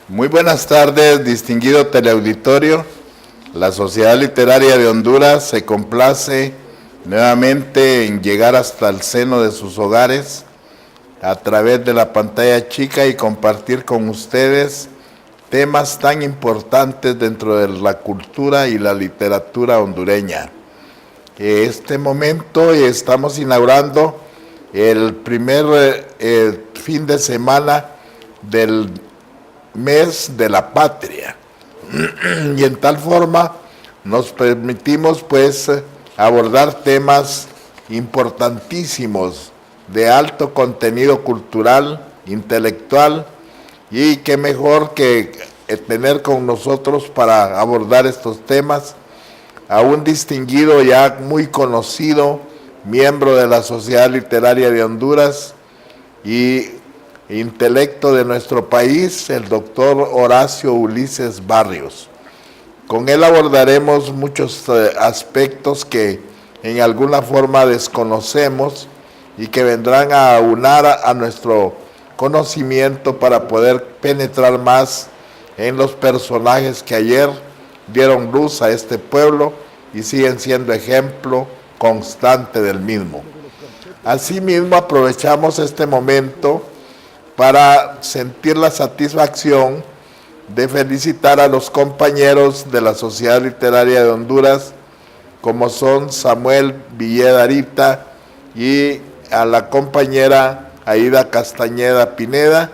Muy buenas tardes, distinguido teleauditorio. La Sociedad Literaria de Honduras se complace nuevamente en llegar hasta el seno de sus hogares a través de la pantalla chica y compartir con ustedes temas tan importantes dentro de la cultura y la literatura hondureña. En este momento estamos inaugurando el primer fin de semana del mes de la patria y en tal forma nos permitimos pues abordar temas importantísimos de alto contenido cultural, intelectual, y qué mejor que tener con nosotros para abordar estos temas a un distinguido ya muy conocido miembro de la Sociedad Literaria de Honduras y intelecto de nuestro país, el doctor Horacio Ulises Barrios. Con él abordaremos muchos aspectos que en alguna forma desconocemos y que vendrán a aunar a nuestro conocimiento para poder penetrar más en los personajes que ayer dieron luz a este pueblo y siguen siendo ejemplo constante del mismo. Asimismo, aprovechamos este momento para sentir la satisfacción de felicitar a los compañeros de la Sociedad Literaria de Honduras, como son Samuel Villeda Arita y a la compañera Aida Castañeda Pineda,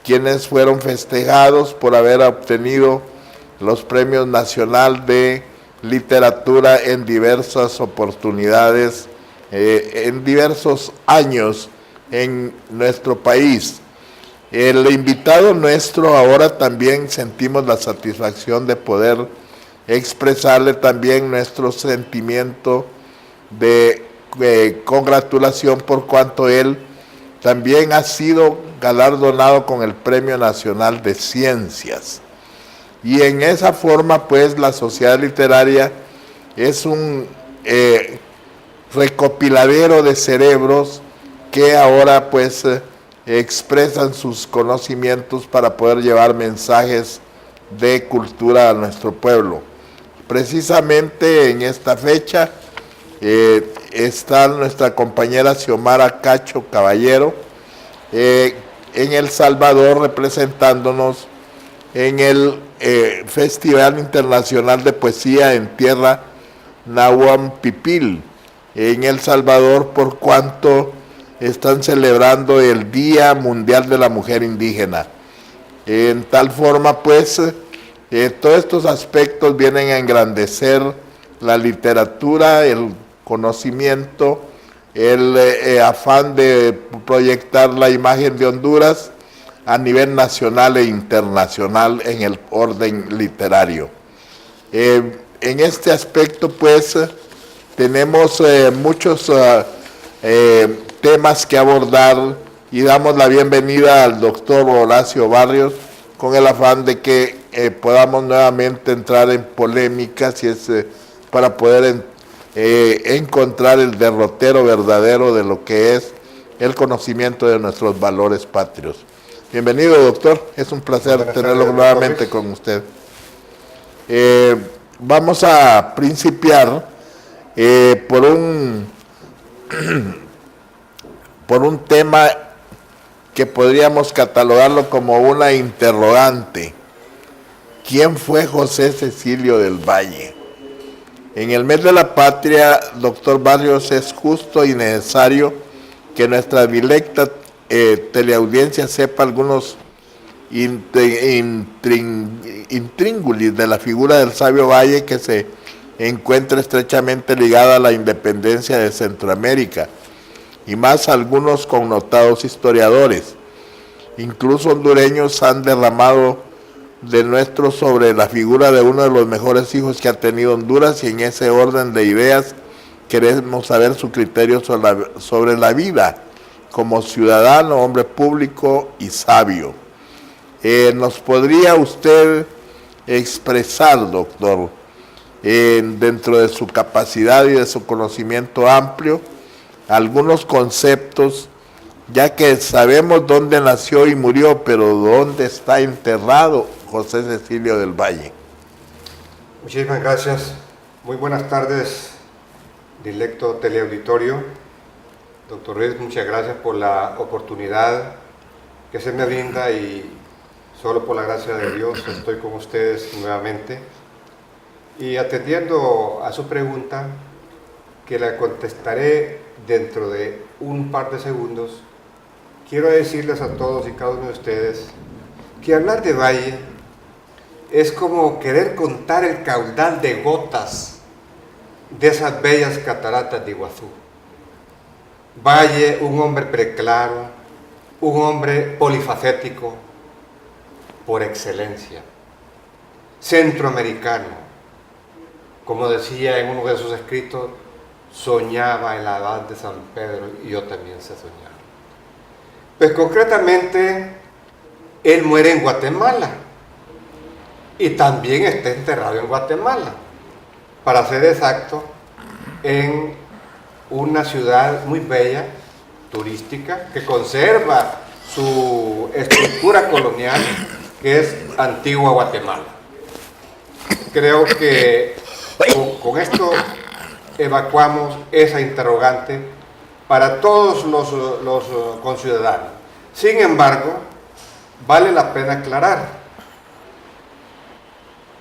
quienes fueron festejados por haber obtenido los premios nacional de literatura en diversas oportunidades, en diversos años en nuestro país. El invitado nuestro ahora también sentimos la satisfacción de poder expresarle también nuestro sentimiento de congratulación por cuanto él también ha sido galardonado con el Premio Nacional de Ciencias. Y en esa forma pues la Sociedad Literaria es un recopiladero de cerebros que ahora pues expresan sus conocimientos para poder llevar mensajes de cultura a nuestro pueblo. Precisamente en esta fecha está nuestra compañera Xiomara Cacho Caballero en El Salvador representándonos en el Festival Internacional de Poesía en Tierra Nahuam Pipil en El Salvador, por cuanto están celebrando el Día Mundial de la Mujer Indígena. En tal forma, pues, todos estos aspectos vienen a engrandecer la literatura, el conocimiento, el afán de proyectar la imagen de Honduras a nivel nacional e internacional en el orden literario. En este aspecto, pues, tenemos muchos temas que abordar y damos la bienvenida al doctor Horacio Barrios con el afán de que podamos nuevamente entrar en polémicas y es para poder encontrar el derrotero verdadero de lo que es el conocimiento de nuestros valores patrios. Bienvenido, doctor, es un placer tenerlo nuevamente con usted. Vamos a principiar por un tema que podríamos catalogarlo como una interrogante. ¿Quién fue José Cecilio del Valle? En el mes de la patria, doctor Barrios, es justo y necesario que nuestra directa teleaudiencia sepa algunos intríngulis de la figura del sabio Valle, que se encuentra estrechamente ligada a la independencia de Centroamérica, y más algunos connotados historiadores. Incluso hondureños han derramado de nuestro sobre la figura de uno de los mejores hijos que ha tenido Honduras, y en ese orden de ideas queremos saber su criterio sobre la vida como ciudadano, hombre público y sabio. ¿Nos podría usted expresar, doctor, dentro de su capacidad y de su conocimiento amplio, algunos conceptos, ya que sabemos dónde nació y murió, pero dónde está enterrado José Cecilio del Valle. Muchísimas gracias. Muy buenas tardes, dilecto teleauditorio. Doctor Ruiz, muchas gracias por la oportunidad que se me brinda y solo por la gracia de Dios estoy con ustedes nuevamente. Y atendiendo a su pregunta, que la contestaré dentro de un par de segundos, quiero decirles a todos y cada uno de ustedes que hablar de Valle es como querer contar el caudal de gotas de esas bellas cataratas de Iguazú. Valle, un hombre preclaro, un hombre polifacético por excelencia, centroamericano, como decía en uno de sus escritos, soñaba en la edad de San Pedro y yo también sé soñar. Pues concretamente, él muere en Guatemala y también está enterrado en Guatemala, para ser exacto, en una ciudad muy bella, turística, que conserva su estructura colonial, que es Antigua Guatemala. Creo que con esto evacuamos esa interrogante para todos los conciudadanos. Sin embargo, vale la pena aclarar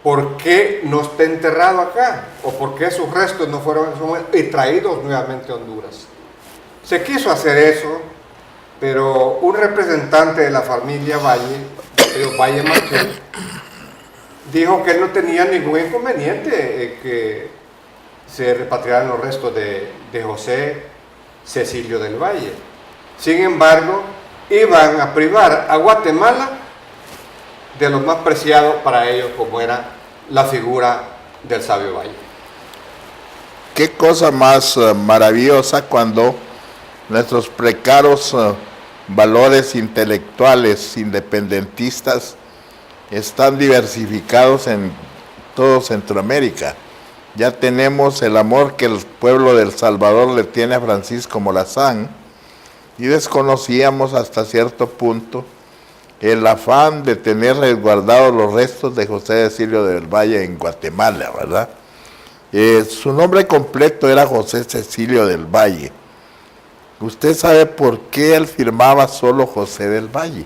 por qué no está enterrado acá o por qué sus restos no fueron traídos nuevamente a Honduras. Se quiso hacer eso, pero un representante de la familia Valle Marchel, dijo que él no tenía ningún inconveniente en que se repatriaran los restos de José Cecilio del Valle. Sin embargo, iban a privar a Guatemala de lo más preciado para ellos, como era la figura del sabio Valle. Qué cosa más maravillosa cuando nuestros precarios valores intelectuales independentistas están diversificados en todo Centroamérica. Ya tenemos el amor que el pueblo de El Salvador le tiene a Francisco Morazán y desconocíamos hasta cierto punto el afán de tener resguardados los restos de José Cecilio del Valle en Guatemala, ¿verdad? Su nombre completo era José Cecilio del Valle. ¿Usted sabe por qué él firmaba solo José del Valle?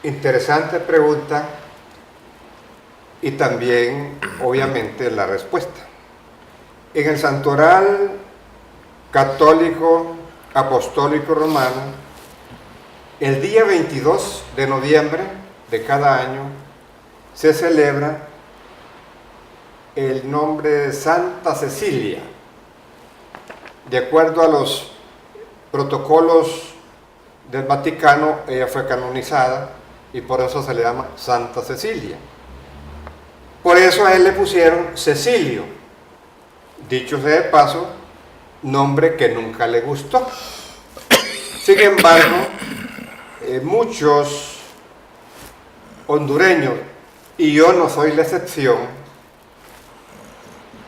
Interesante pregunta y también, obviamente, la respuesta. En el Santoral Católico Apostólico Romano, el día 22 de noviembre de cada año se celebra el nombre de Santa Cecilia. De acuerdo a los protocolos del Vaticano, ella fue canonizada y por eso se le llama Santa Cecilia. Por eso a él le pusieron Cecilio, dicho sea de paso, nombre que nunca le gustó. Sin embargo, muchos hondureños, y yo no soy la excepción,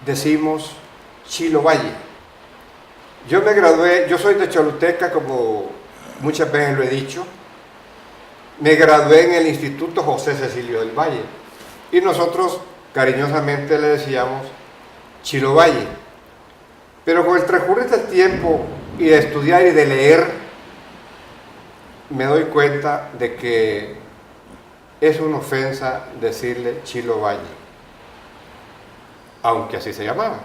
decimos Chilo Valle. Yo me gradué, yo soy de Choluteca, como muchas veces lo he dicho. Me gradué en el Instituto José Cecilio del Valle y nosotros cariñosamente le decíamos Chilo Valle. Pero con el transcurrir del tiempo y de estudiar y de leer, me doy cuenta de que es una ofensa decirle Chilo Valle, aunque así se llamaba.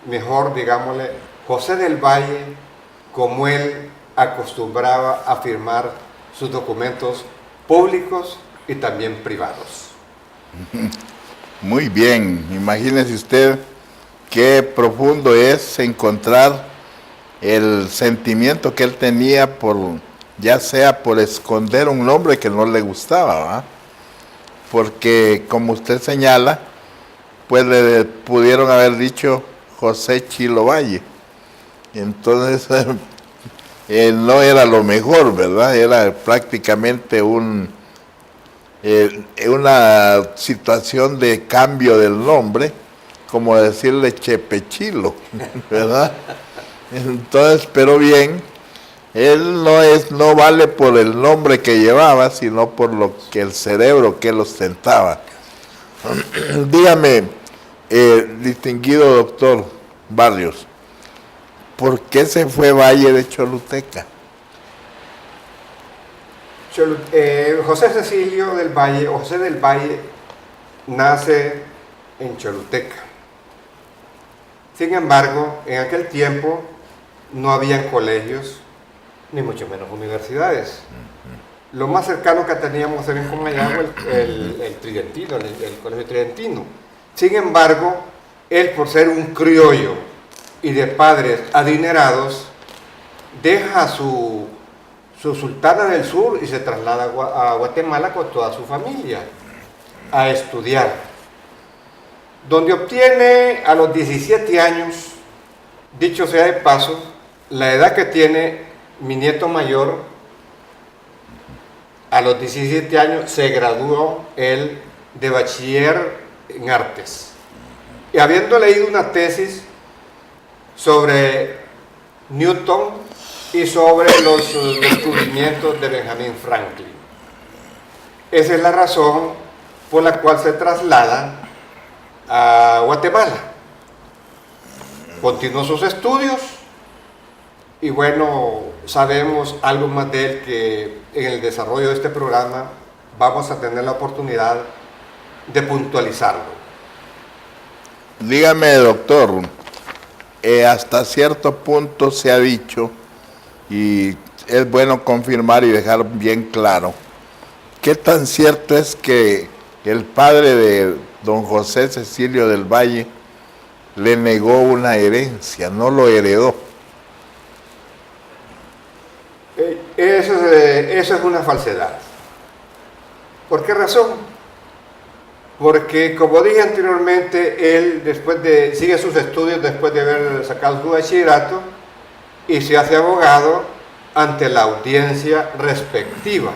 Mejor digámosle José del Valle, como él acostumbraba a firmar sus documentos públicos y también privados. Muy bien, imagínese usted qué profundo es encontrar el sentimiento que él tenía por, ya sea por esconder un nombre que no le gustaba, ¿va? Porque como usted señala, pues le pudieron haber dicho José Chilo Valle. Entonces, no era lo mejor, ¿verdad? Era prácticamente una situación de cambio del nombre, como decirle Chepe Chilo, ¿verdad? Entonces, pero bien, él no vale por el nombre que llevaba, sino por lo que el cerebro que él ostentaba. Dígame, distinguido doctor Barrios, ¿por qué se fue Valle de Choluteca? José Cecilio del Valle, José del Valle, nace en Choluteca. Sin embargo, en aquel tiempo no habían colegios, ni mucho menos universidades. Lo más cercano que teníamos era en Comayagua el Tridentino, el Colegio Tridentino. Sin embargo, él, por ser un criollo y de padres adinerados, deja su Sultana del Sur y se traslada a Guatemala con toda su familia a estudiar, donde obtiene a los 17 años, dicho sea de paso, la edad que tiene mi nieto mayor. A los 17 años se graduó él de bachiller en artes, y habiendo leído una tesis sobre Newton y sobre los descubrimientos de Benjamin Franklin. Esa es la razón por la cual se traslada a Guatemala. Continuó sus estudios y bueno, sabemos algo más de él que en el desarrollo de este programa vamos a tener la oportunidad de puntualizarlo. Dígame, doctor, hasta cierto punto se ha dicho, y es bueno confirmar y dejar bien claro, ¿qué tan cierto es que el padre de don José Cecilio del Valle le negó una herencia, no lo heredó? Eso es una falsedad. ¿Por qué razón? Porque, como dije anteriormente, él sigue sus estudios después de haber sacado su bachillerato y se hace abogado ante la audiencia respectiva.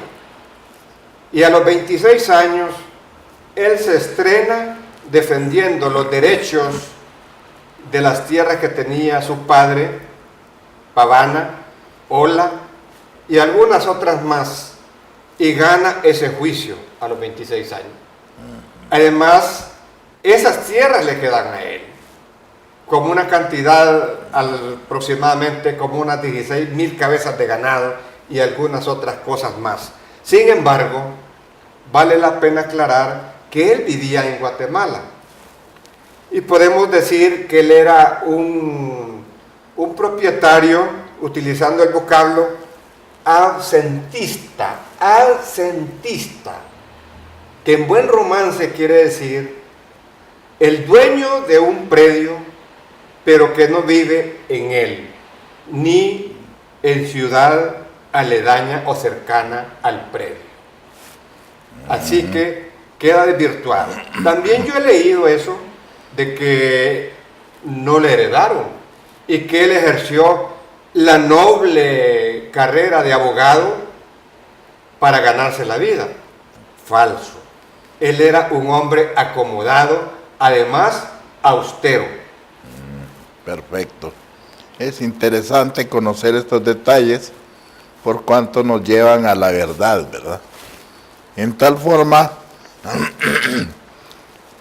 Y a los 26 años, él se estrena defendiendo los derechos de las tierras que tenía su padre, Pavana, Ola y algunas otras más, y gana ese juicio a los 26 años. Además, esas tierras le quedan a él, como una cantidad aproximadamente como unas 16,000 cabezas de ganado y algunas otras cosas más. Sin embargo, vale la pena aclarar que él vivía en Guatemala y podemos decir que él era un propietario, utilizando el vocablo absentista, que en buen romance quiere decir el dueño de un predio, pero que no vive en él, ni en ciudad aledaña o cercana al predio. Así que queda desvirtuado. También yo he leído eso de que no le heredaron y que él ejerció la noble carrera de abogado para ganarse la vida. Falso. Él era un hombre acomodado, además austero. Perfecto. Es interesante conocer estos detalles por cuanto nos llevan a la verdad, ¿verdad? En tal forma,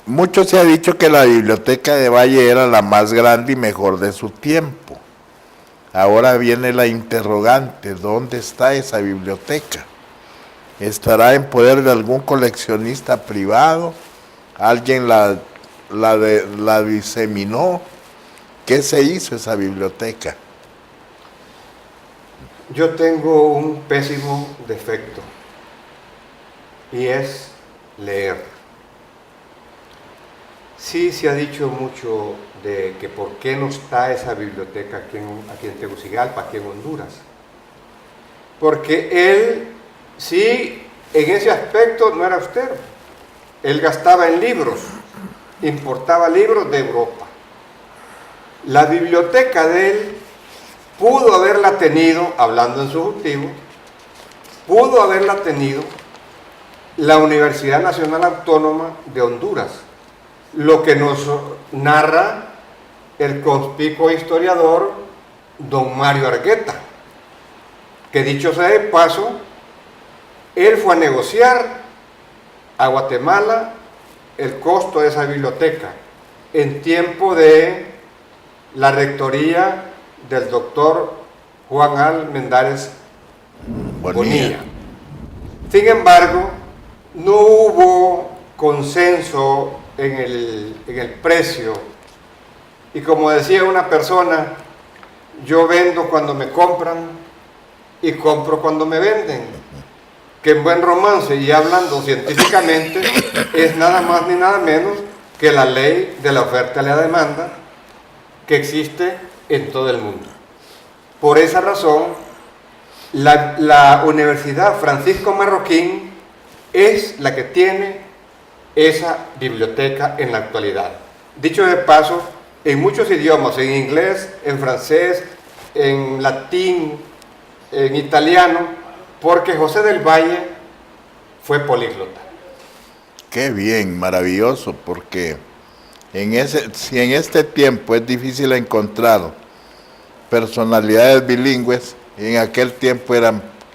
mucho se ha dicho que la biblioteca de Valle era la más grande y mejor de su tiempo. Ahora viene la interrogante, ¿dónde está esa biblioteca? ¿Estará en poder de algún coleccionista privado? ¿Alguien la diseminó? ¿Qué se hizo esa biblioteca? Yo tengo un pésimo defecto y es leer. Sí se ha dicho mucho de que por qué no está esa biblioteca aquí en Tegucigalpa, aquí en Honduras. Porque él sí, en ese aspecto no era austero. Él gastaba en libros, importaba libros de Europa. La biblioteca de él pudo haberla tenido, hablando en subjuntivo, pudo haberla tenido la Universidad Nacional Autónoma de Honduras, lo que nos narra el conspicuo historiador don Mario Argueta, que dicho sea de paso, él fue a negociar a Guatemala el costo de esa biblioteca en tiempo de la rectoría del doctor Juan Almendares Bonilla. Sin embargo, no hubo consenso en el precio, y como decía una persona, yo vendo cuando me compran y compro cuando me venden, que en buen romance y hablando científicamente es nada más ni nada menos que la ley de la oferta y la demanda que existe en todo el mundo. Por esa razón, la Universidad Francisco Marroquín es la que tiene esa biblioteca en la actualidad. Dicho de paso, en muchos idiomas, en inglés, en francés, en latín, en italiano, porque José del Valle fue políglota. Qué bien, maravilloso, porque si en este tiempo es difícil encontrar personalidades bilingües, en aquel tiempo era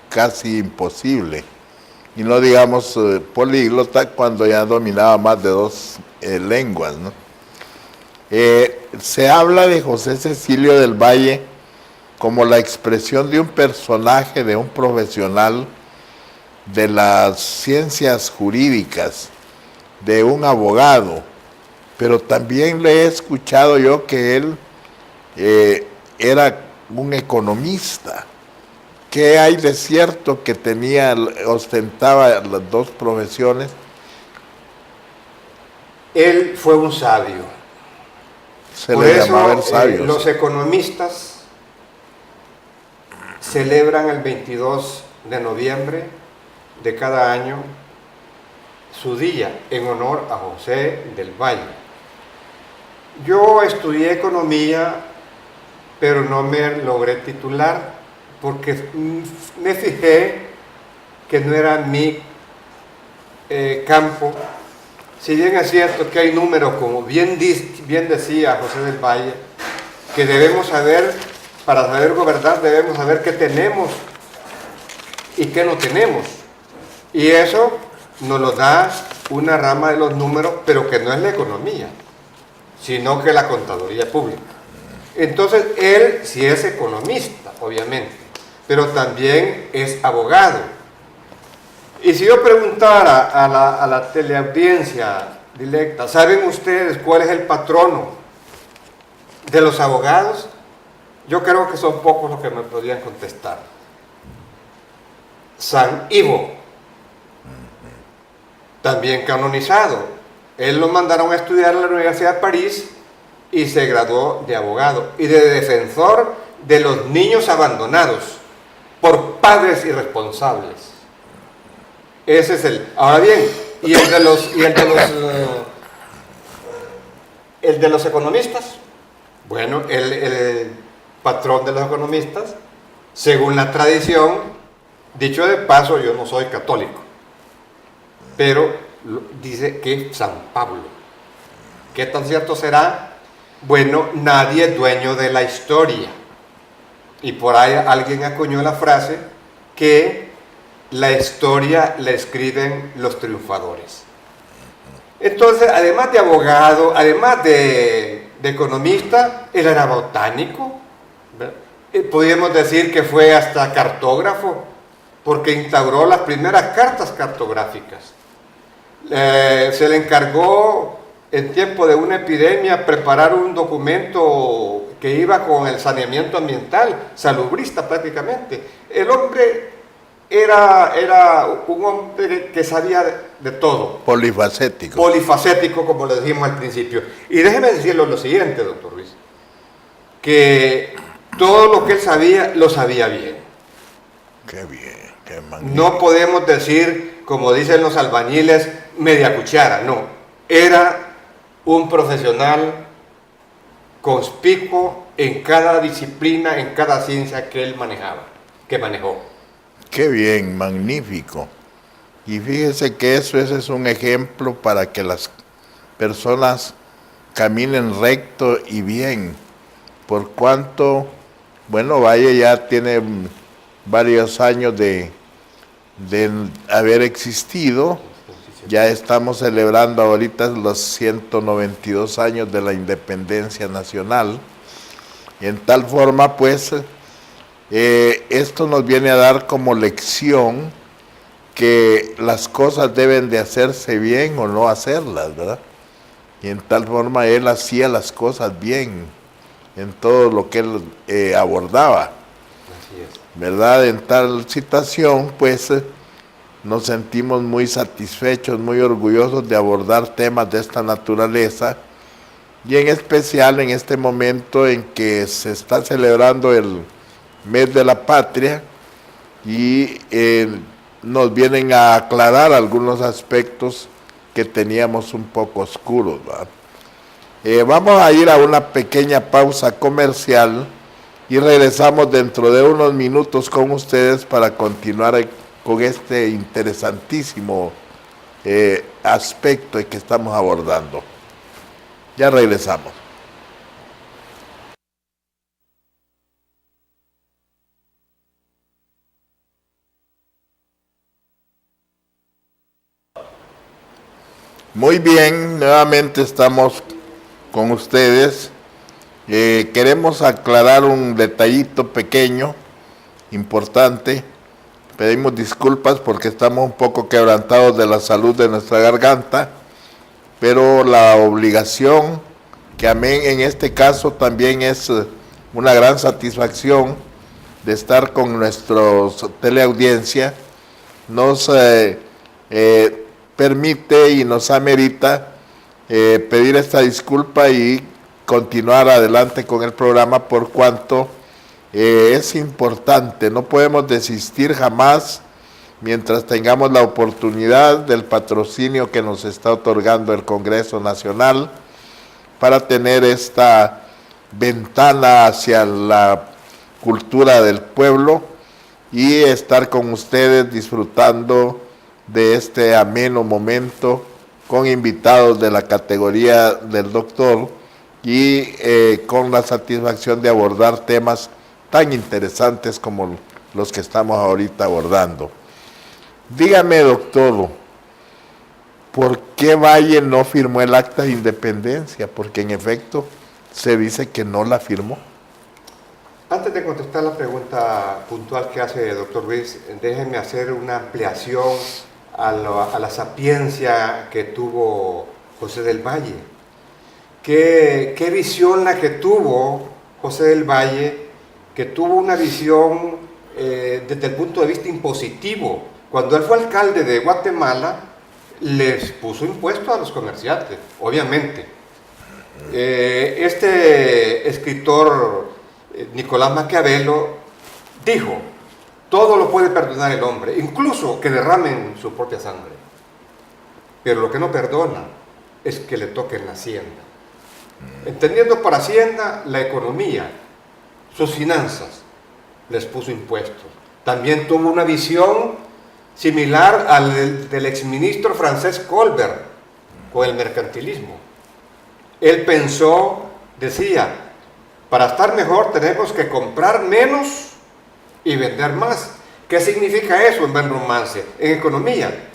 casi imposible. Y no digamos políglota cuando ya dominaba más de 2 lenguas, ¿no? Se habla de José Cecilio del Valle como la expresión de un personaje, de un profesional de las ciencias jurídicas, de un abogado, pero también le he escuchado yo que él era un economista. ¿Qué hay de cierto que ostentaba las 2 profesiones? Él fue un sabio. Se Por le eso, llamaba el sabio. los economistas celebran el 22 de noviembre de cada año su día en honor a José del Valle. Yo estudié economía, pero no me logré titular porque me fijé que no era mi campo. Si bien es cierto que hay números, como bien decía José del Valle, que debemos saber, para saber gobernar debemos saber qué tenemos y qué no tenemos. Y eso nos lo da una rama de los números, pero que no es la economía, sino que la contaduría pública. Entonces, él sí es economista, obviamente, pero también es abogado. Y si yo preguntara a la teleaudiencia directa, ¿saben ustedes cuál es el patrono de los abogados? Yo creo que son pocos los que me podrían contestar. San Ivo, también canonizado. Él lo mandaron a estudiar en la Universidad de París y se graduó de abogado y de defensor de los niños abandonados por padres irresponsables. Ese es el. Ahora bien, el de los economistas, bueno, el patrón de los economistas, según la tradición, dicho de paso, yo no soy católico, pero dice que San Pablo. ¿Qué tan cierto será? Bueno, nadie es dueño de la historia. Y por ahí alguien acuñó la frase que la historia la escriben los triunfadores. Entonces, además de abogado, además de economista, él era botánico. Podríamos decir que fue hasta cartógrafo, porque instauró las primeras cartas cartográficas. Se le encargó en tiempo de una epidemia preparar un documento que iba con el saneamiento ambiental, salubrista prácticamente. El hombre era un hombre que sabía de todo. Polifacético. Polifacético, como le dijimos al principio. Y déjeme decirle lo siguiente, doctor Ruiz, que todo lo que él sabía, lo sabía bien. Qué bien, qué magnífico. No podemos decir, como dicen los albañiles, media cuchara, no. Era un profesional conspicuo en cada disciplina, en cada ciencia que él manejó. Qué bien, magnífico. Y fíjese que ese es un ejemplo para que las personas caminen recto y bien, por cuanto Bueno, Valle ya tiene varios años de haber existido. Ya estamos celebrando ahorita los 192 años de la independencia nacional. Y en tal forma, pues, esto nos viene a dar como lección que las cosas deben de hacerse bien o no hacerlas, ¿verdad? Y en tal forma él hacía las cosas bien en todo lo que él abordaba. Así es. ¿Verdad? En tal situación, pues, nos sentimos muy satisfechos, muy orgullosos de abordar temas de esta naturaleza, y en especial en este momento en que se está celebrando el mes de la patria y nos vienen a aclarar algunos aspectos que teníamos un poco oscuros, ¿verdad? Vamos a ir a una pequeña pausa comercial y regresamos dentro de unos minutos con ustedes para continuar con este interesantísimo aspecto que estamos abordando. Ya regresamos. Muy bien, nuevamente estamos con ustedes. Queremos aclarar un detallito pequeño, importante. Pedimos disculpas porque estamos un poco quebrantados de la salud de nuestra garganta, pero la obligación, que amén en este caso también es una gran satisfacción de estar con nuestra teleaudiencia, nos permite y nos amerita pedir esta disculpa y continuar adelante con el programa, por cuanto es importante. No podemos desistir jamás mientras tengamos la oportunidad del patrocinio que nos está otorgando el Congreso Nacional para tener esta ventana hacia la cultura del pueblo y estar con ustedes disfrutando de este ameno momento con invitados de la categoría del doctor y con la satisfacción de abordar temas tan interesantes como los que estamos ahorita abordando. Dígame, doctor, ¿por qué Valle no firmó el acta de independencia? Porque en efecto se dice que no la firmó. Antes de contestar la pregunta puntual que hace el doctor Ruiz, déjenme hacer una ampliación a la sapiencia que tuvo José del Valle. ¿Qué visión la que tuvo José del Valle? Que tuvo una visión desde el punto de vista impositivo. Cuando él fue alcalde de Guatemala, les puso impuestos a los comerciantes, obviamente. Este escritor, Nicolás Maquiavelo, dijo: todo lo puede perdonar el hombre, incluso que derramen su propia sangre. Pero lo que no perdona es que le toquen la hacienda. Entendiendo por hacienda la economía, sus finanzas, les puso impuestos. También tuvo una visión similar al del exministro francés Colbert con el mercantilismo. Él pensó, decía, para estar mejor tenemos que comprar menos y vender más. ¿Qué significa eso en buen romance? En economía,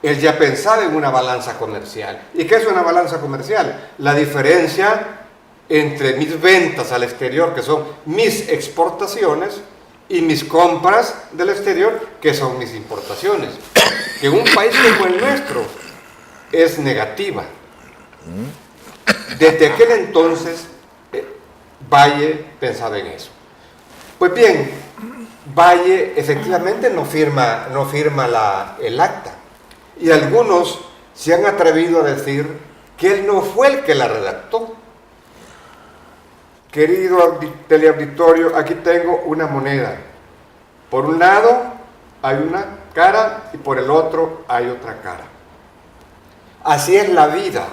él ya pensaba en una balanza comercial. ¿Y qué es una balanza comercial? La diferencia entre mis ventas al exterior, que son mis exportaciones, y mis compras del exterior, que son mis importaciones. Que en un país como el nuestro es negativa. Desde aquel entonces, Valle pensaba en eso. Pues bien, Valle efectivamente no firma el acta. Y algunos se han atrevido a decir que él no fue el que la redactó. Querido teleauditorio, aquí tengo una moneda. Por un lado hay una cara y por el otro hay otra cara. Así es la vida.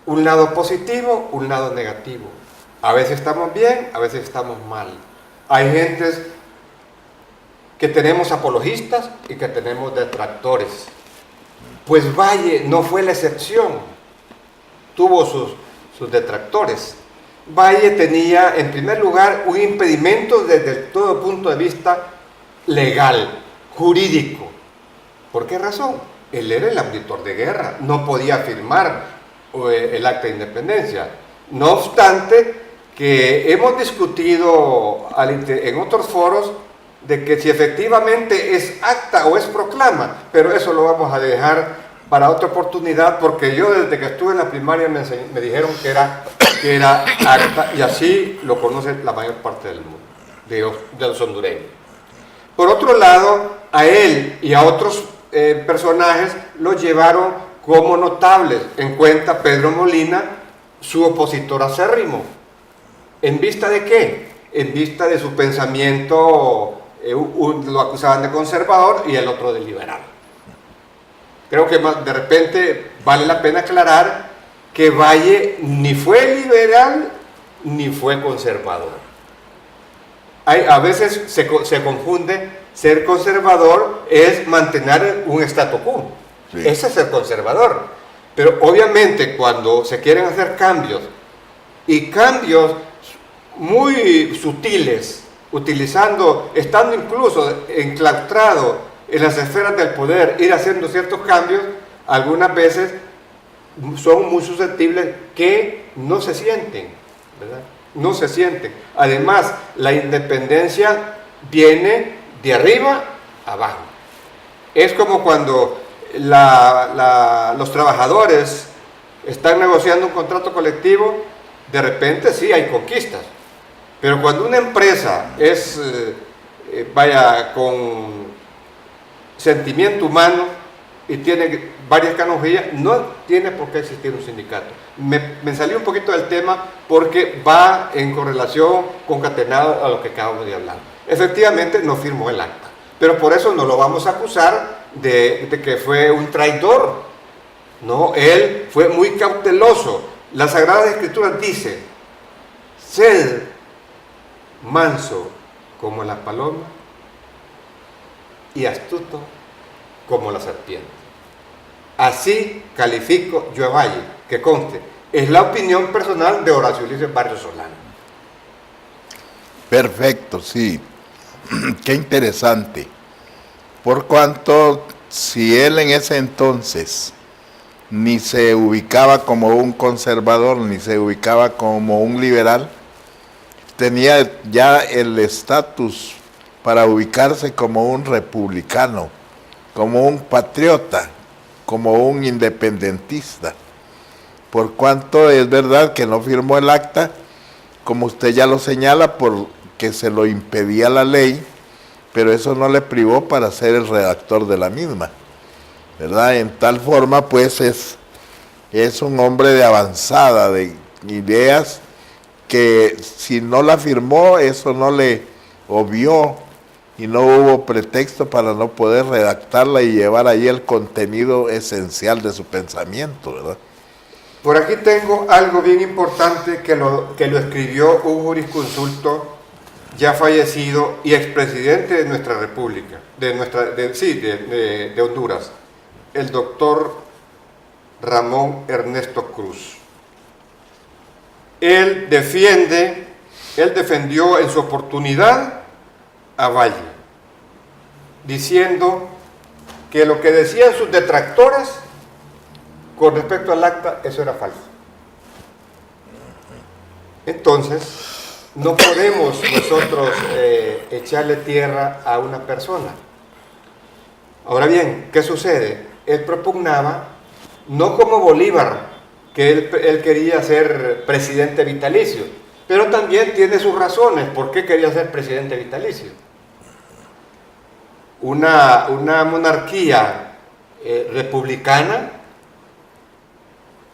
Un lado positivo, un lado negativo. A veces estamos bien, a veces estamos mal. Hay gentes que tenemos apologistas y que tenemos detractores. Pues Valle no fue la excepción. Tuvo sus detractores. Valle tenía, en primer lugar, un impedimento desde todo punto de vista legal, jurídico. ¿Por qué razón? Él era el auditor de guerra, no podía firmar el acta de independencia. No obstante, que hemos discutido en otros foros de que si efectivamente es acta o es proclama, pero eso lo vamos a dejar para otra oportunidad, porque yo desde que estuve en la primaria me dijeron que era acta, y así lo conoce la mayor parte del mundo, de los hondureños. Por otro lado, a él y a otros personajes los llevaron como notables, en cuenta Pedro Molina, su opositor acérrimo. ¿En vista de qué? En vista de su pensamiento, lo acusaban de conservador y el otro de liberal. Creo que de repente vale la pena aclarar que Valle ni fue liberal ni fue conservador. A veces se confunde, ser conservador es mantener un statu quo. Sí. Ese es ser conservador. Pero obviamente cuando se quieren hacer cambios, y cambios muy sutiles, estando incluso enclaustrado en las esferas del poder, ir haciendo ciertos cambios, algunas veces son muy susceptibles que no se sienten, ¿verdad? No se sienten. Además, la independencia viene de arriba abajo. Es como cuando los trabajadores están negociando un contrato colectivo, de repente sí hay conquistas, pero cuando una empresa es, con sentimiento humano y tiene varias canonjías, no tiene por qué existir un sindicato. Me salí un poquito del tema porque va en correlación, concatenado a lo que acabamos de hablar. Efectivamente no firmó el acta, pero por eso no lo vamos a acusar de que fue un traidor. No, él fue muy cauteloso. Las Sagradas Escrituras dicen: sed manso como la paloma y astuto como la serpiente. Así califico yo a Valle, que conste, es la opinión personal de Horacio Ulises Barrios Solano. Perfecto, sí. Qué interesante. Por cuanto, si él en ese entonces ni se ubicaba como un conservador, ni se ubicaba como un liberal, tenía ya el estatus para ubicarse como un republicano, como un patriota, como un independentista. Por cuanto es verdad que no firmó el acta, como usted ya lo señala, porque se lo impedía la ley, pero eso no le privó para ser el redactor de la misma, ¿verdad? En tal forma, pues, es un hombre de avanzada, de ideas, que si no la firmó, eso no le obvió y no hubo pretexto para no poder redactarla y llevar ahí el contenido esencial de su pensamiento, ¿verdad? Por aquí tengo algo bien importante que lo escribió un jurisconsulto ya fallecido y expresidente de nuestra república, de Honduras, el doctor Ramón Ernesto Cruz. Él defendió en su oportunidad a Valle, diciendo que lo que decían sus detractores con respecto al acta, eso era falso. Entonces, no podemos nosotros echarle tierra a una persona. Ahora bien, ¿qué sucede? Él propugnaba, no como Bolívar, que él quería ser presidente vitalicio, pero también tiene sus razones por qué quería ser presidente vitalicio. Una monarquía republicana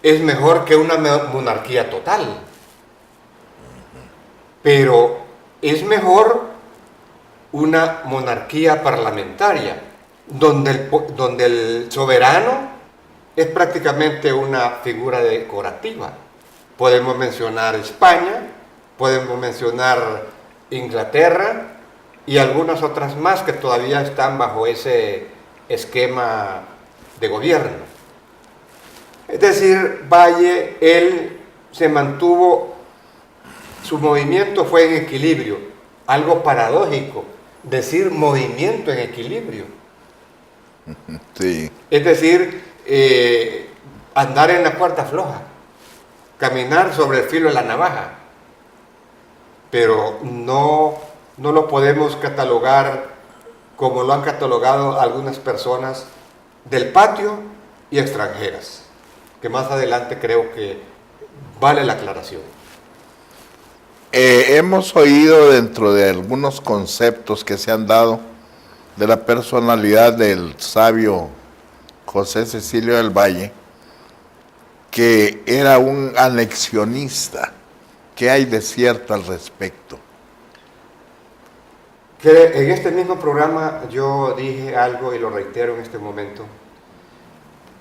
es mejor que una monarquía total, pero es mejor una monarquía parlamentaria, donde el soberano es prácticamente una figura decorativa. Podemos mencionar España, podemos mencionar Inglaterra y algunas otras más que todavía están bajo ese esquema de gobierno. Es decir, Valle, él se mantuvo su movimiento fue en equilibrio. Algo paradójico, decir movimiento en equilibrio. Sí. Es decir, andar en la cuerda floja, caminar sobre el filo de la navaja. Pero no lo podemos catalogar como lo han catalogado algunas personas del patio y extranjeras, que más adelante creo que vale la aclaración. Hemos oído dentro de algunos conceptos que se han dado de la personalidad del sabio José Cecilio del Valle, que era un anexionista. ¿Qué hay de cierto al respecto? Que en este mismo programa yo dije algo y lo reitero en este momento.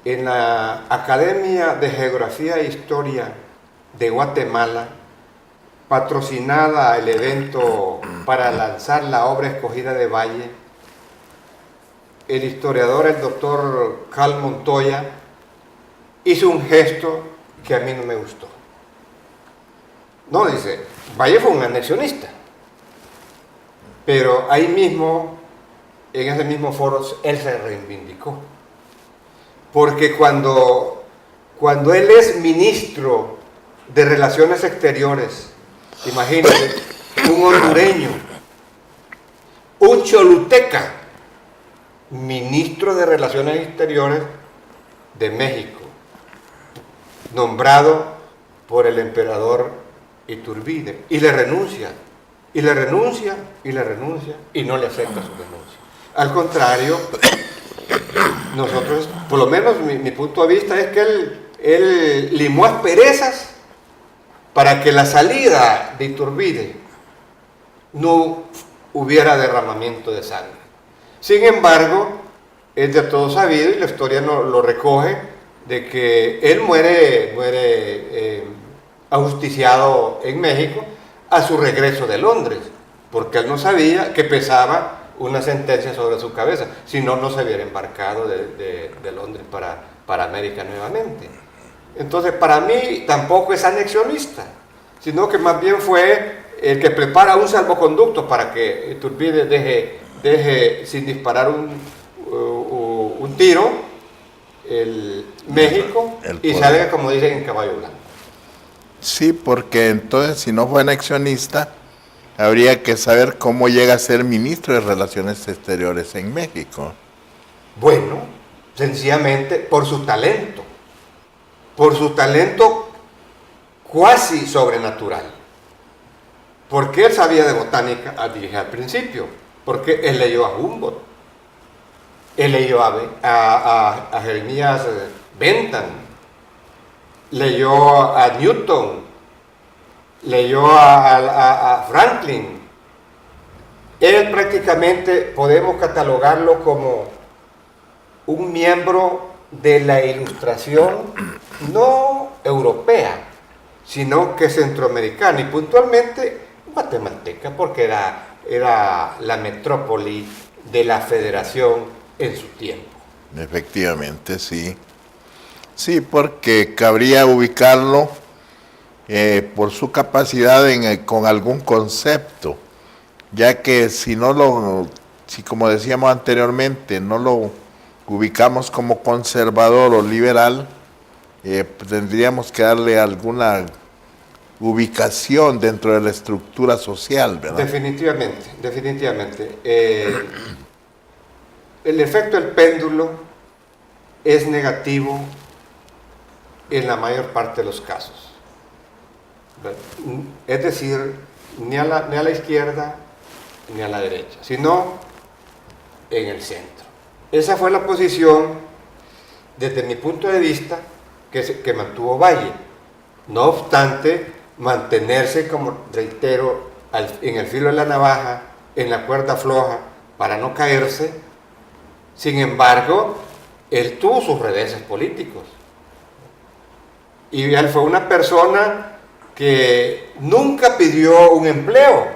En la Academia de Geografía e Historia de Guatemala, patrocinada el evento para lanzar la obra escogida de Valle, el historiador, el doctor Carl Montoya, hizo un gesto que a mí no me gustó. No, dice, Valle fue un anexionista. Pero ahí mismo, en ese mismo foro, él se reivindicó. Porque cuando él es ministro de Relaciones Exteriores, imagínate, un hondureño, un choluteca, ministro de Relaciones Exteriores de México, nombrado por el emperador Iturbide, y le renuncia. Y le renuncia, y le renuncia, y no le acepta su renuncia. Al contrario, nosotros, por lo menos mi punto de vista es que él limó asperezas para que la salida de Iturbide no hubiera derramamiento de sangre. Sin embargo, es de todo sabido, y la historia lo recoge, de que él muere ajusticiado en México, a su regreso de Londres, porque él no sabía que pesaba una sentencia sobre su cabeza, si no, no se hubiera embarcado de Londres para América nuevamente. Entonces, para mí tampoco es anexionista, sino que más bien fue el que prepara un salvoconducto para que Iturbide deje sin disparar un tiro el México y salga, como dicen, en caballo blanco. Sí, porque entonces si no fue anexionista, habría que saber cómo llega a ser ministro de Relaciones Exteriores en México. Bueno, sencillamente por su talento cuasi sobrenatural. Porque él sabía de botánica, dije al principio, porque él leyó a Humboldt, él leyó a Jeremías Bentham, leyó a Newton, leyó a Franklin. Él prácticamente podemos catalogarlo como un miembro de la Ilustración no europea, sino que centroamericana y puntualmente guatemalteca, porque era la metrópoli de la Federación en su tiempo. Efectivamente, sí. Sí, porque cabría ubicarlo por su capacidad con algún concepto, ya que si como decíamos anteriormente, no lo ubicamos como conservador o liberal, tendríamos que darle alguna ubicación dentro de la estructura social, ¿verdad? Definitivamente. El efecto del péndulo es negativo en la mayor parte de los casos. Es decir, ni a la izquierda ni a la derecha, sino en el centro. Esa fue la posición, desde mi punto de vista, que mantuvo Valle. No obstante, mantenerse, como reitero, en el filo de la navaja, en la cuerda floja, para no caerse. Sin embargo, él tuvo sus reveses políticos. Y él fue una persona que nunca pidió un empleo,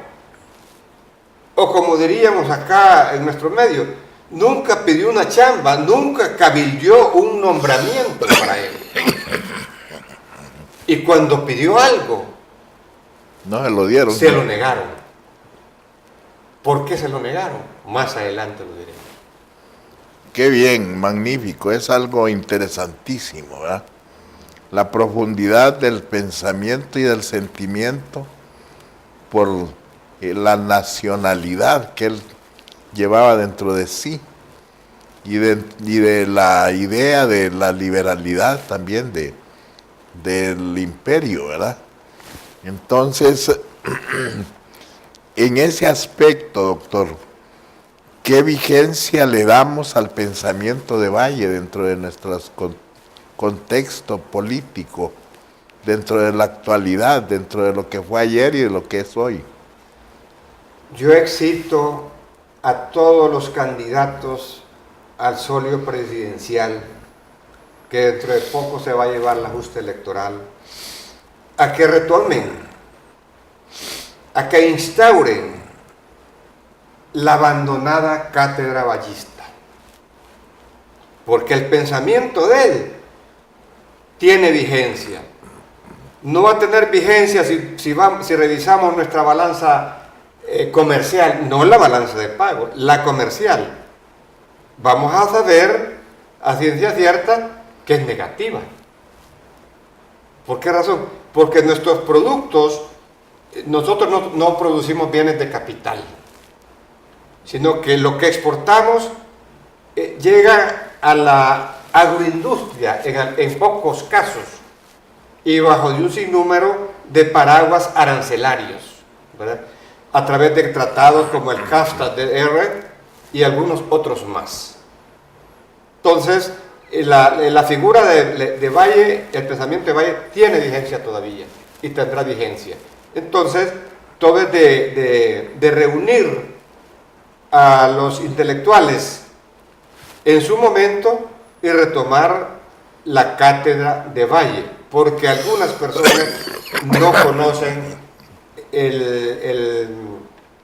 o como diríamos acá en nuestro medio, nunca pidió una chamba, nunca cabildeó un nombramiento para él. Y cuando pidió algo, No se lo dieron. Se lo negaron. ¿Por qué se lo negaron? Más adelante lo diremos. Qué bien, magnífico, es algo interesantísimo, ¿verdad? La profundidad del pensamiento y del sentimiento por la nacionalidad que él llevaba dentro de sí y de la idea de la liberalidad también del imperio, ¿verdad? Entonces, en ese aspecto, doctor, ¿qué vigencia le damos al pensamiento de Valle dentro de nuestro contexto político, dentro de la actualidad, dentro de lo que fue ayer y de lo que es hoy? Yo excito a todos los candidatos al solio presidencial, que dentro de poco se va a llevar la justa electoral, a que retomen, a que instauren la abandonada cátedra vallista, porque el pensamiento de él tiene vigencia. No va a tener vigencia si revisamos nuestra balanza comercial, no la balanza de pago, la comercial. Vamos a saber a ciencia cierta que es negativa. ¿Por qué razón? Porque nuestros productos, nosotros no producimos bienes de capital, sino que lo que exportamos llega a la agroindustria en pocos casos y bajo de un sinnúmero de paraguas arancelarios, ¿verdad? A través de tratados como el CAFTA-DR y algunos otros más. Entonces, la figura de Valle, el pensamiento de Valle tiene vigencia todavía y tendrá vigencia. Entonces, todo es de reunir a los intelectuales en su momento y retomar la cátedra de Valle, porque algunas personas no conocen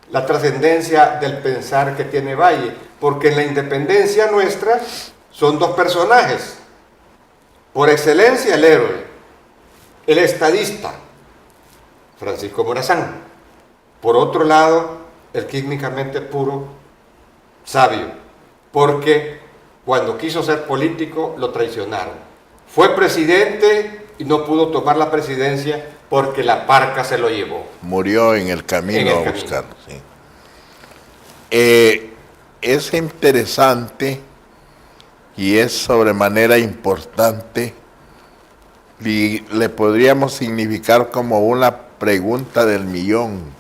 la trascendencia del pensar que tiene Valle, porque en la independencia nuestra son dos personajes, por excelencia el héroe, el estadista, Francisco Morazán, por otro lado, el químicamente puro, sabio, porque cuando quiso ser político lo traicionaron. Fue presidente y no pudo tomar la presidencia porque la parca se lo llevó. Murió en el camino a buscarlo. Sí. Es interesante y es sobremanera importante y le podríamos significar como una pregunta del millón.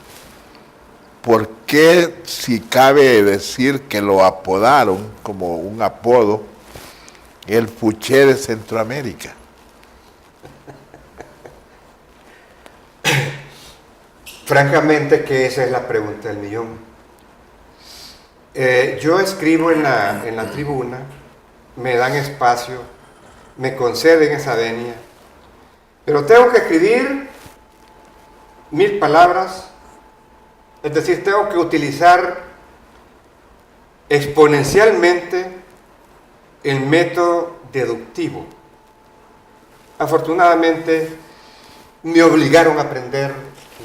¿Por qué, si cabe decir que lo apodaron como un apodo, el Fuché de Centroamérica? Francamente que esa es la pregunta del millón. Yo escribo en la tribuna, me dan espacio, me conceden esa venia, pero tengo que escribir 1000 palabras, es decir, tengo que utilizar exponencialmente el método deductivo. Afortunadamente me obligaron a aprender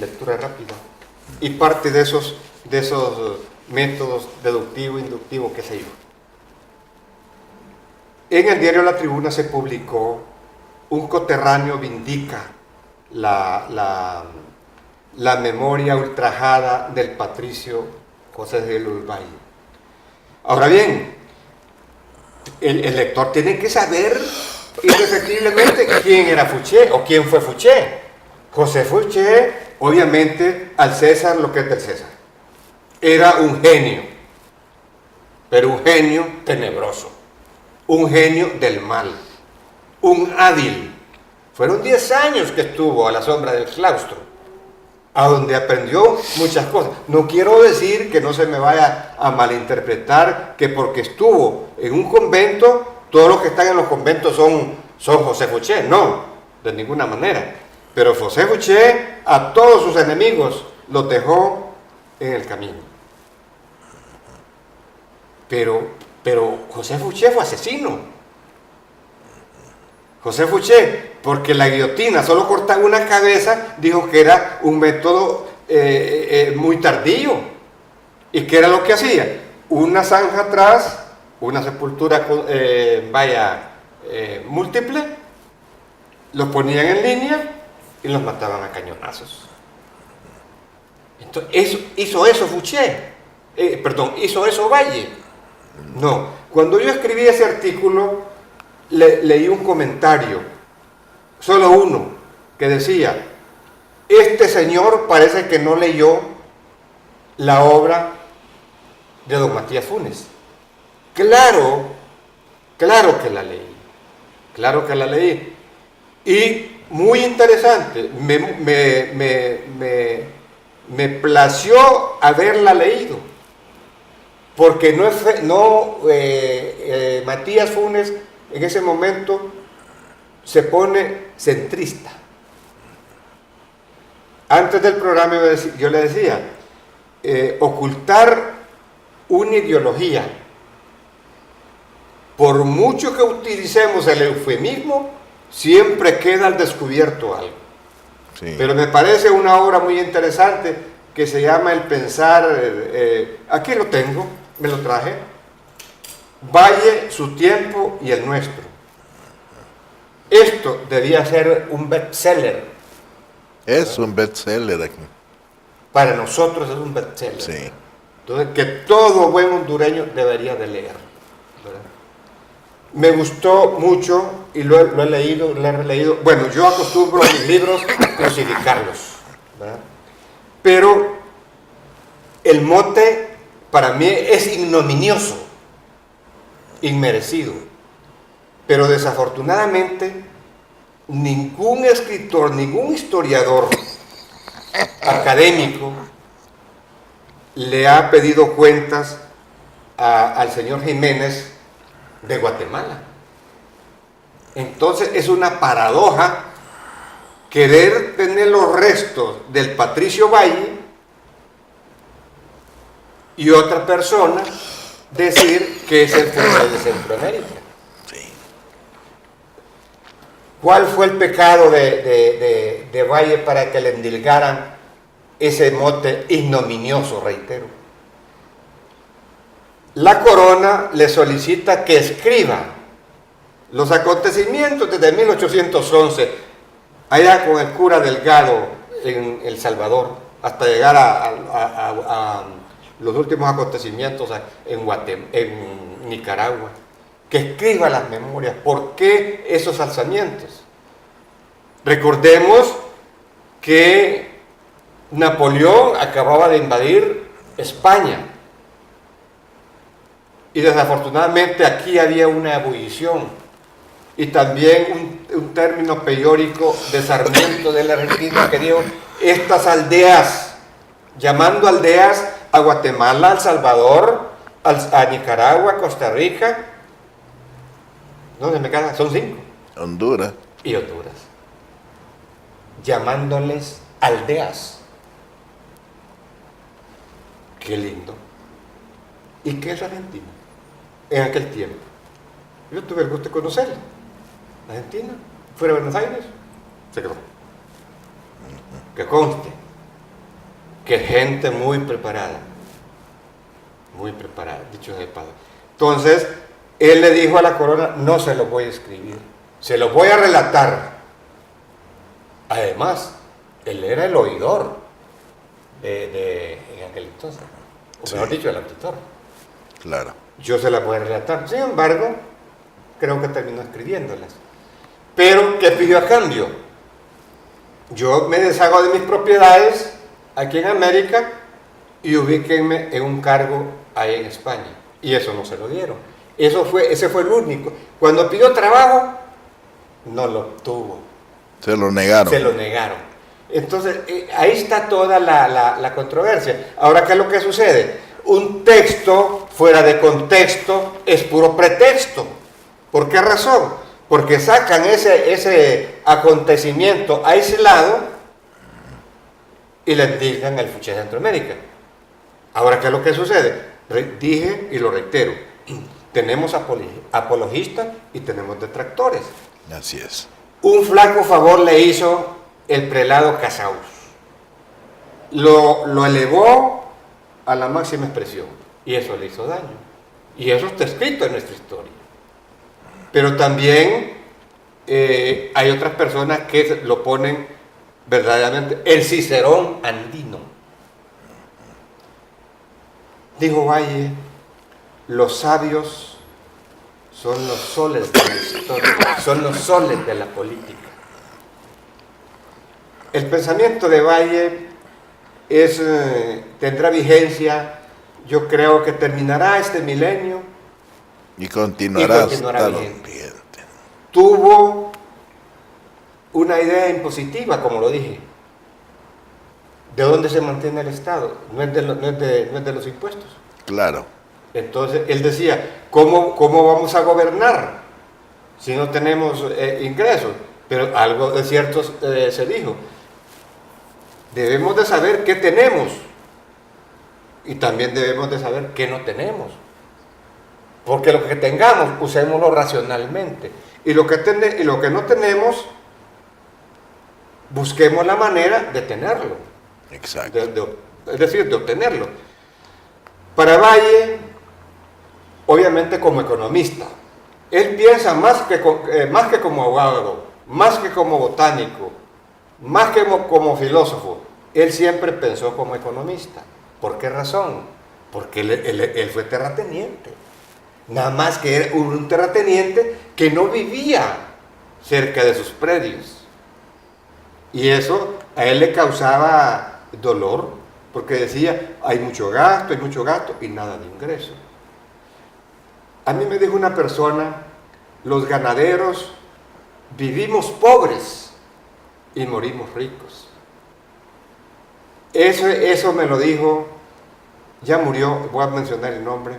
lectura rápida y parte de esos métodos deductivo, inductivo, qué sé yo. En el diario La Tribuna se publicó un coterráneo vindica la memoria ultrajada del patricio José de Valle. Ahora bien, el lector tiene que saber indefectiblemente quién era Fuché o quién fue Fuché. José Fuché, obviamente, al César lo que es del César. Era un genio, pero un genio tenebroso, un genio del mal, un hábil. Fueron 10 años que estuvo a la sombra del claustro, a donde aprendió muchas cosas. No quiero decir que no se me vaya a malinterpretar que porque estuvo en un convento, todos los que están en los conventos son José Fuché. No, de ninguna manera. Pero José Fuché a todos sus enemigos los dejó en el camino. Pero José Fuché fue asesino. José Fouché, porque la guillotina solo cortaba una cabeza, dijo que era un método muy tardío. ¿Y qué era lo que hacía? Una zanja atrás, una sepultura múltiple, los ponían en línea y los mataban a cañonazos. Entonces, hizo eso Fouché, hizo eso Valle. No, cuando yo escribí ese artículo, leí un comentario, solo uno, que decía: este señor parece que no leyó la obra de don Matías Funes. Claro que la leí, claro que la leí. Y muy interesante, me plació haberla leído, porque Matías Funes en ese momento se pone centrista. Antes del programa yo le decía, ocultar una ideología, por mucho que utilicemos el eufemismo, siempre queda al descubierto algo. Sí. Pero me parece una obra muy interesante que se llama El pensar, aquí lo tengo, me lo traje, Valle, su tiempo y el nuestro. Esto debía ser un bestseller. Es un bestseller aquí. Para nosotros es un bestseller. Sí. Entonces, que todo buen hondureño debería de leer, ¿verdad? Me gustó mucho y lo he leído, lo he releído. Bueno, yo acostumbro a mis libros crucificarlos, ¿verdad? Pero el mote para mí es ignominioso, inmerecido. Pero desafortunadamente ningún escritor, ningún historiador académico le ha pedido cuentas al señor Jiménez de Guatemala. Entonces es una paradoja querer tener los restos del Patricio Valle y otra persona decir que es el fundador de Centroamérica. Sí. ¿Cuál fue el pecado de Valle para que le endilgaran ese mote ignominioso, reitero? La corona le solicita que escriba los acontecimientos desde 1811, allá con el cura Delgado en El Salvador, hasta llegar a los últimos acontecimientos en Nicaragua, que escriba las memorias. ¿Por qué esos alzamientos? Recordemos que Napoleón acababa de invadir España y desafortunadamente aquí había una ebullición y también un término peyórico de Sarmiento de la Argentina que dijo: estas aldeas, llamando aldeas a Guatemala, a El Salvador, a Nicaragua, a Costa Rica, ¿dónde me quedan? Son 5. Honduras. Y Honduras. Llamándoles aldeas. Qué lindo. ¿Y qué es Argentina? En aquel tiempo. Yo tuve el gusto de conocerla. Argentina, fuera de Buenos Aires, se quedó. Que conste que gente muy preparada, dicho de padre. Entonces, él le dijo a la corona: no se lo voy a escribir, se lo voy a relatar. Además, él era el oidor en aquel entonces, o mejor dicho, el auditor. Claro. Yo se las voy a relatar. Sin embargo, creo que terminó escribiéndolas. Pero, ¿qué pidió a cambio? Yo me deshago de mis propiedades aquí en América y ubíquenme en un cargo ahí en España. Y eso no se lo dieron. Ese fue el único. Cuando pidió trabajo, no lo obtuvo. Se lo negaron. Se lo negaron. Entonces, ahí está toda la controversia. Ahora, ¿qué es lo que sucede? Un texto fuera de contexto es puro pretexto. ¿Por qué razón? Porque sacan ese acontecimiento aislado y le digan el Fouché de Centroamérica. Ahora, ¿qué es lo que sucede? Dije y lo reitero, tenemos apologistas y tenemos detractores. Así es. Un flaco favor le hizo el prelado Casaus. Lo elevó a la máxima expresión y eso le hizo daño. Y eso está escrito en nuestra historia. Pero también hay otras personas que lo ponen verdaderamente el Cicerón andino. Dijo Valle, los sabios son los soles de la historia, son los soles de la política. El pensamiento de Valle tendrá vigencia, yo creo que terminará este milenio Y continuará hasta vigente. Tuvo una idea impositiva, como lo dije. ¿De dónde se mantiene el Estado? No es de los impuestos. Claro. Entonces, él decía, ¿cómo vamos a gobernar si no tenemos ingresos? Pero algo de cierto se dijo. Debemos de saber qué tenemos y también debemos de saber qué no tenemos. Porque lo que tengamos, usémoslo racionalmente. Y lo que no tenemos, busquemos la manera de tenerlo. Exacto. Es decir, de obtenerlo. Para Valle, obviamente como economista, él piensa más que como abogado, más que como botánico, más que como filósofo. Él siempre pensó como economista. ¿Por qué razón? Porque él fue terrateniente. Nada más que era un terrateniente que no vivía cerca de sus predios. Y eso a él le causaba dolor, porque decía, hay mucho gasto y nada de ingreso. A mí me dijo una persona, los ganaderos vivimos pobres y morimos ricos. Eso me lo dijo, ya murió, voy a mencionar el nombre,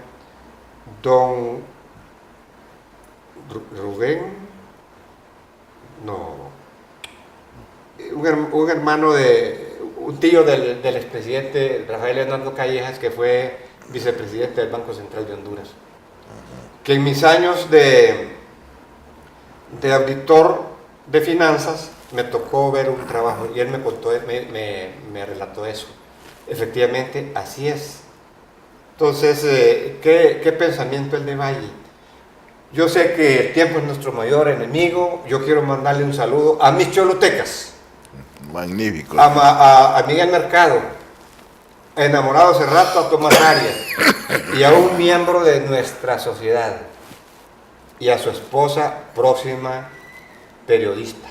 don Rubén, un hermano un tío del expresidente Rafael Leonardo Callejas, que fue vicepresidente del Banco Central de Honduras, que en mis años de auditor de finanzas me tocó ver un trabajo y él me contó, me relató eso. Efectivamente, así es. Entonces, ¿qué pensamiento el de Valle? Yo sé que el tiempo es nuestro mayor enemigo. Yo quiero mandarle un saludo a mis cholotecas. Magnífico. A Miguel Mercado, enamorado hace rato a Tomás Arias, y a un miembro de nuestra sociedad, y a su esposa próxima periodista.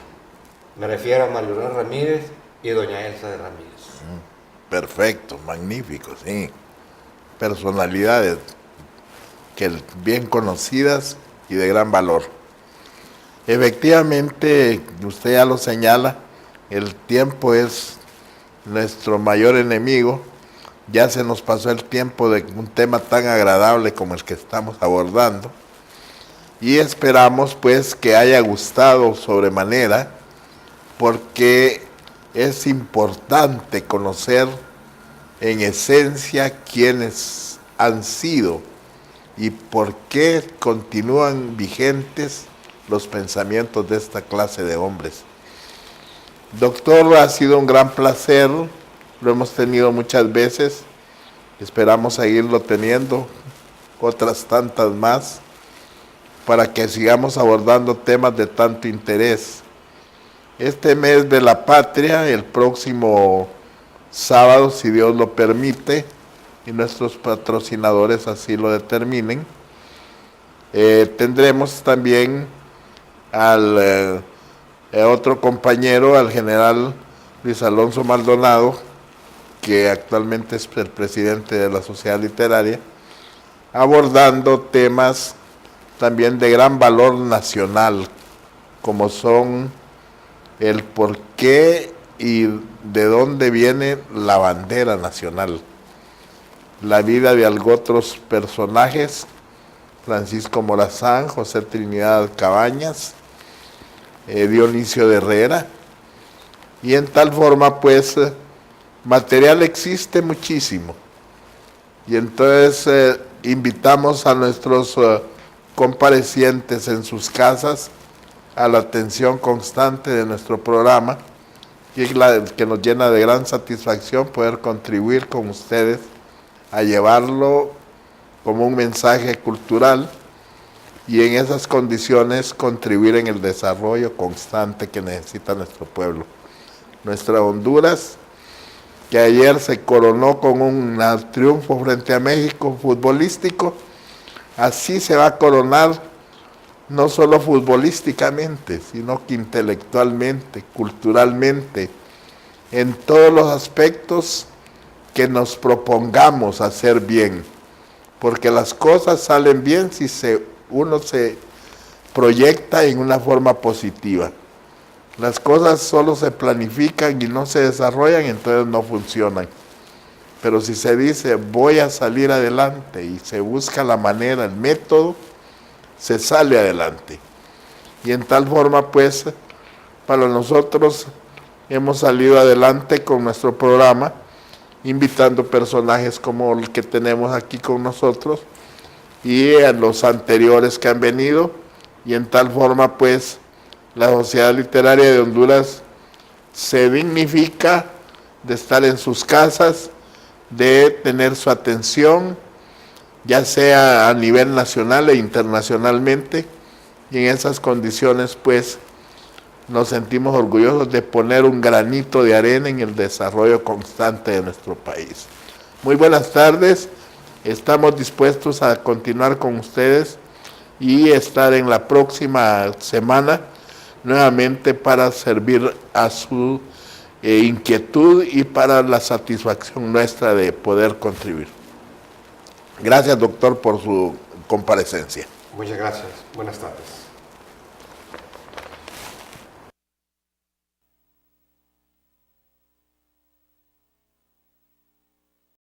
Me refiero a Marilena Ramírez y doña Elsa de Ramírez. Perfecto, magnífico, sí. Personalidades bien conocidas y de gran valor. Efectivamente, usted ya lo señala, el tiempo es nuestro mayor enemigo. Ya se nos pasó el tiempo de un tema tan agradable como el que estamos abordando. Y esperamos pues que haya gustado sobremanera, porque es importante conocer en esencia quiénes han sido y por qué continúan vigentes los pensamientos de esta clase de hombres. Doctor, ha sido un gran placer, lo hemos tenido muchas veces, esperamos seguirlo teniendo, otras tantas más, para que sigamos abordando temas de tanto interés. Este mes de la patria, el próximo sábado, si Dios lo permite, y nuestros patrocinadores así lo determinen, tendremos también al otro compañero, al general Luis Alonso Maldonado, que actualmente es el presidente de la Sociedad Literaria, abordando temas también de gran valor nacional, como son el por qué y de dónde viene la bandera nacional, la vida de otros personajes, Francisco Morazán, José Trinidad Cabañas, Dionisio de Herrera, y en tal forma pues material existe muchísimo, y entonces invitamos a nuestros comparecientes en sus casas a la atención constante de nuestro programa, y es la que nos llena de gran satisfacción poder contribuir con ustedes a llevarlo como un mensaje cultural y en esas condiciones contribuir en el desarrollo constante que necesita nuestro pueblo. Nuestra Honduras, que ayer se coronó con un triunfo frente a México futbolístico, así se va a coronar no solo futbolísticamente, sino que intelectualmente, culturalmente, en todos los aspectos que nos propongamos hacer bien, porque las cosas salen bien si uno se proyecta en una forma positiva. Las cosas solo se planifican y no se desarrollan, entonces no funcionan. Pero si se dice voy a salir adelante y se busca la manera, el método, se sale adelante. Y en tal forma, pues, para nosotros hemos salido adelante con nuestro programa, invitando personajes como el que tenemos aquí con nosotros y a los anteriores que han venido, y en tal forma, pues, la Sociedad Literaria de Honduras se dignifica de estar en sus casas, de tener su atención, ya sea a nivel nacional e internacionalmente, y en esas condiciones, pues, nos sentimos orgullosos de poner un granito de arena en el desarrollo constante de nuestro país. Muy buenas tardes, estamos dispuestos a continuar con ustedes y estar en la próxima semana nuevamente para servir a su inquietud y para la satisfacción nuestra de poder contribuir. Gracias, doctor, por su comparecencia. Muchas gracias. Buenas tardes.